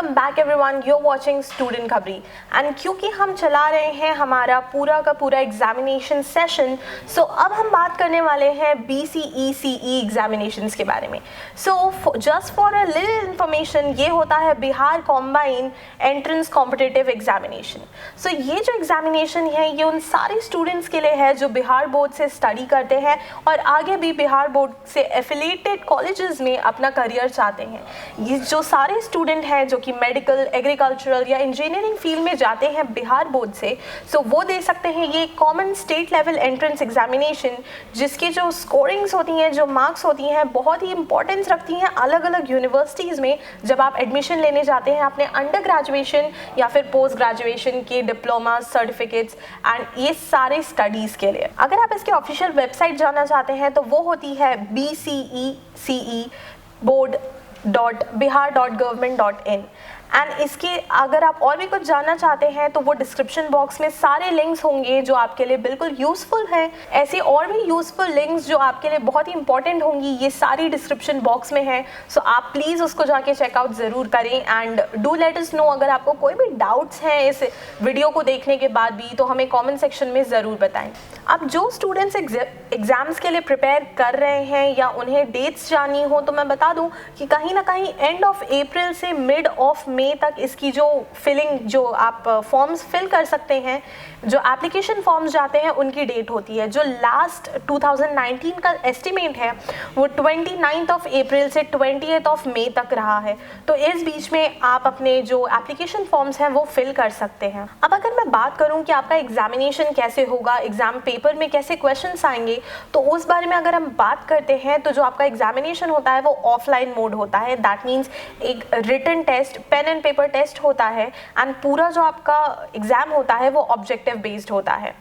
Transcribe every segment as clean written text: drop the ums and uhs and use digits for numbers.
Welcome back everyone, you are watching student Khabri. And क्योंकि हम चला रहे हैं हमारा पूरा का पूरा एग्जामिनेशन सेशन, सो अब हम बात करने वाले हैं BCE एग्जामिनेशंस के बारे में। So just for a little information, ये होता है Bihar combine entrance competitive examination. So ये जो एग्जामिनेशन है ये उन सारे स्टूडेंट्स के लिए है जो बिहार बोर्ड से स्टडी करते हैं और आगे भी बिहार बोर्ड से एफिलिएटेड कॉलेजेस में अपना करियर चाहते हैं। ये जो सारे स्टूडेंट हैं जो कि मेडिकल, एग्रीकल्चरल या इंजीनियरिंग फील्ड में जाते हैं बिहार बोर्ड से, सो वो दे सकते हैं ये common state level entrance examination, जिसकी जो स्कोरिंग्स होती हैं, जो मार्क्स होती हैं, बहुत ही इंपॉर्टेंस रखती हैं अलग अलग यूनिवर्सिटीज़ में जब आप एडमिशन लेने जाते हैं अपने अंडर ग्रेजुएशन या फिर पोस्ट ग्रेजुएशन के डिप्लोमा, सर्टिफिकेट्स एंड ये सारे स्टडीज़ के लिए। अगर आप इसके ऑफिशियल वेबसाइट जाना चाहते हैं तो वो होती है bceboard.bihar.government.in। एंड इसके अगर आप और भी कुछ जानना चाहते हैं तो वो डिस्क्रिप्शन बॉक्स में सारे लिंक्स होंगे जो आपके लिए बिल्कुल यूज़फुल हैं। ऐसे और भी यूज़फुल लिंक्स जो आपके लिए बहुत ही इंपॉर्टेंट होंगी ये सारी डिस्क्रिप्शन बॉक्स में है। सो आप प्लीज़ उसको जाके चेकआउट ज़रूर करें and do let us know अगर आपको कोई भी डाउट्स हैं इस वीडियो को देखने के बाद भी तो हमें कॉमेंट सेक्शन में ज़रूर बताएं। अब जो स्टूडेंट्स एग्ज़ाम्स के लिए प्रिपेयर कर रहे हैं या उन्हें डेट्स जाननी हो तो मैं बता दूं कि कहीं ना कहीं एंड ऑफ अप्रैल से मिड ऑफ मई तक इसकी जो फिलिंग, जो आप फॉर्म्स फिल कर सकते हैं, जो एप्लीकेशन फॉर्म्स जाते हैं उनकी डेट होती है। जो लास्ट 2019 का एस्टिमेट है वो 29 ऑफ अप्रैल से 20 ऑफ मई तक रहा है। तो इस बीच में आप अपने जो एप्लीकेशन फॉर्म्स हैं वो फिल कर सकते हैं। अब अगर मैं बात करूं कि आपका एग्जामिनेशन कैसे होगा, एग्जाम पेपर में कैसे क्वेश्चंस आएंगे, तो उस बारे में अगर हम बात करते हैं तो जो आपका एग्जामिनेशन होता है वो ऑफलाइन मोड होता है। दैट मीन्स एक written test, pen and paper test होता है एंड पूरा जो आपका एग्जाम होता है वो ऑब्जेक्टिव बेस्ड होता है।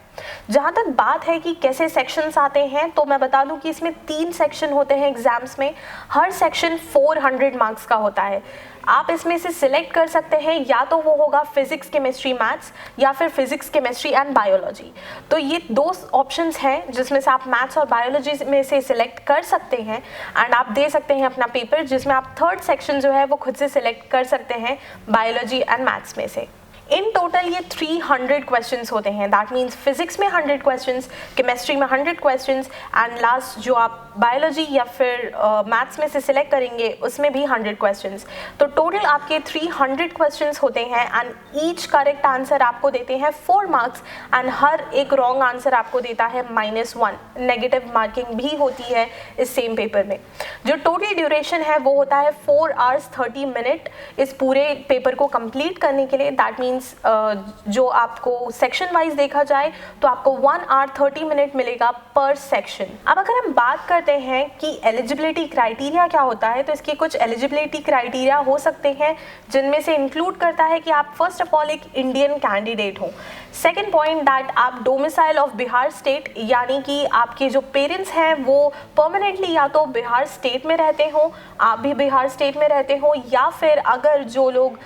जहाँ तक बात है कि कैसे सेक्शंस आते हैं तो मैं बता दूं कि इसमें 3 सेक्शन होते हैं एग्जाम्स में। हर सेक्शन 400 मार्क्स का होता है। आप इसमें से सिलेक्ट कर सकते हैं या तो वो होगा फिजिक्स, केमिस्ट्री, मैथ्स या फिर फिजिक्स, केमिस्ट्री एंड बायोलॉजी। तो ये 2 ऑप्शंस हैं जिसमें से आप मैथ्स और बायोलॉजी में से सिलेक्ट कर सकते हैं एंड आप दे सकते हैं अपना पेपर, जिसमें आप 3rd सेक्शन जो है वो खुद से सिलेक्ट कर सकते हैं बायोलॉजी एंड मैथ्स में से। इन टोटल ये 300 क्वेश्चंस होते हैं। दैट मीन्स फिजिक्स में 100 क्वेश्चंस, केमिस्ट्री में 100 क्वेश्चंस एंड लास्ट जो आप बायोलॉजी या फिर मैथ्स में से सिलेक्ट करेंगे उसमें भी 100 क्वेश्चंस। तो टोटल आपके 300 क्वेश्चंस होते हैं एंड ईच करेक्ट आंसर आपको देते हैं 4 मार्क्स एंड हर एक रॉन्ग आंसर आपको देता है -1। नेगेटिव मार्किंग भी होती है इस सेम पेपर में। जो टोटल ड्यूरेशन है वो होता है 4 आवर्स 30 मिनट इस पूरे पेपर को कंप्लीट करने के लिए। दैट मीन्स जो आपको सेक्शन वाइज देखा जाए तो आपको 1 आवर 30 मिनट मिलेगा पर सेक्शन। अब अगर हम बात करते हैं कि एलिजिबिलिटी क्राइटेरिया क्या होता है, तो इसके कुछ एलिजिबिलिटी क्राइटेरिया हो सकते हैं जिनमें से इंक्लूड करता है कि आप फर्स्ट ऑफ ऑल एक इंडियन कैंडिडेट हो। सेकेंड पॉइंट दैट आप डोमिसाइल ऑफ बिहार स्टेट, यानी कि आपके जो पेरेंट्स हैं वो परमानेंटली या तो बिहार स्टेट में रहते हो, आप भी बिहार स्टेट में रहते हो, या फिर अगर जो लोग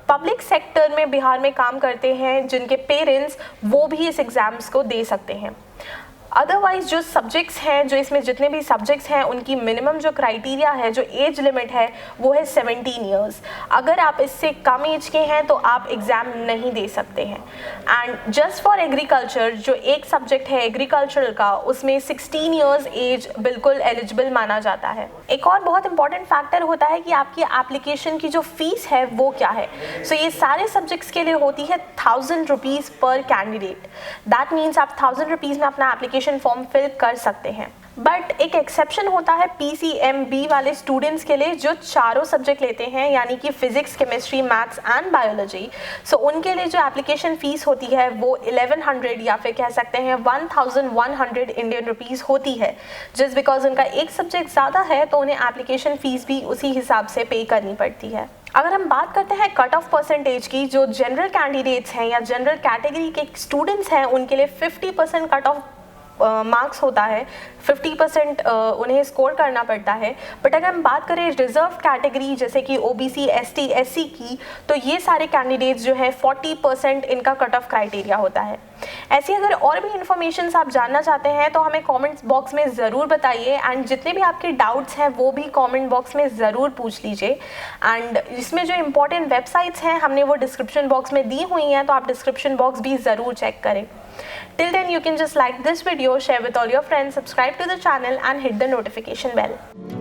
पब्लिक सेक्टर में बिहार में काम करते हैं जिनके पेरेंट्स, वो भी इस एग्ज़ाम्स को दे सकते हैं। अदरवाइज जो सब्जेक्ट्स हैं, जो इसमें जितने भी सब्जेक्ट्स हैं उनकी मिनिमम जो क्राइटेरिया है, जो एज लिमिट है वो है 17 ईयर्स। अगर आप इससे कम एज के हैं तो आप एग्ज़ाम नहीं दे सकते हैं। एंड जस्ट फॉर एग्रीकल्चर, जो एक सब्जेक्ट है एग्रीकल्चरल का, उसमें 16 ईयर्स एज बिल्कुल एलिजिबल माना जाता है। एक और बहुत इंपॉर्टेंट फैक्टर होता है कि आपकी एप्लीकेशन की जो फीस है वो क्या है। सो ये सारे सब्जेक्ट्स के लिए होती है 1000 रुपीज़ पर कैंडिडेट। दैट मीन्स आप 1000 रुपीज़ में अपना एप्लीकेशन फॉर्म फिल कर सकते हैं। बट एक एक्सेप्शन होता है PCMB वाले स्टूडेंट्स के लिए जो चारों सब्जेक्ट लेते हैं, यानी कि physics, chemistry, maths and biology. So उनके लिए जो एप्लीकेशन फ़ीस होती है वो 1100 या फिर कह सकते हैं 1100 इंडियन रुपीज़ होती है। जस्ट बिकॉज उनका एक सब्जेक्ट ज़्यादा है तो उन्हें एप्लीकेशन फ़ीस भी उसी हिसाब से पे करनी पड़ती है। अगर हम बात करते हैं कट ऑफ परसेंटेज की, जो जनरल कैंडिडेट्स हैं या जनरल कैटेगरी के स्टूडेंट्स हैं उनके लिए 50% कट ऑफ मार्क्स होता है, 50% उन्हें स्कोर करना पड़ता है। बट अगर हम बात करें रिजर्व कैटेगरी जैसे कि OBC, ST, SC की, तो ये सारे कैंडिडेट्स जो है 40% इनका कट ऑफ क्राइटेरिया होता है। ऐसी अगर और भी इन्फॉर्मेशन आप जानना चाहते हैं तो हमें कमेंट्स बॉक्स में ज़रूर बताइए, एंड जितने भी आपके डाउट्स हैं वो भी कमेंट बॉक्स में ज़रूर पूछ लीजिए। एंड इसमें जो इंपॉर्टेंट वेबसाइट्स हैं हमने वो डिस्क्रिप्शन बॉक्स में दी हुई हैं, तो आप डिस्क्रिप्शन बॉक्स भी ज़रूर चेक करें। Till then, you can just like this video, share with all your friends, subscribe to the channel and hit the notification bell.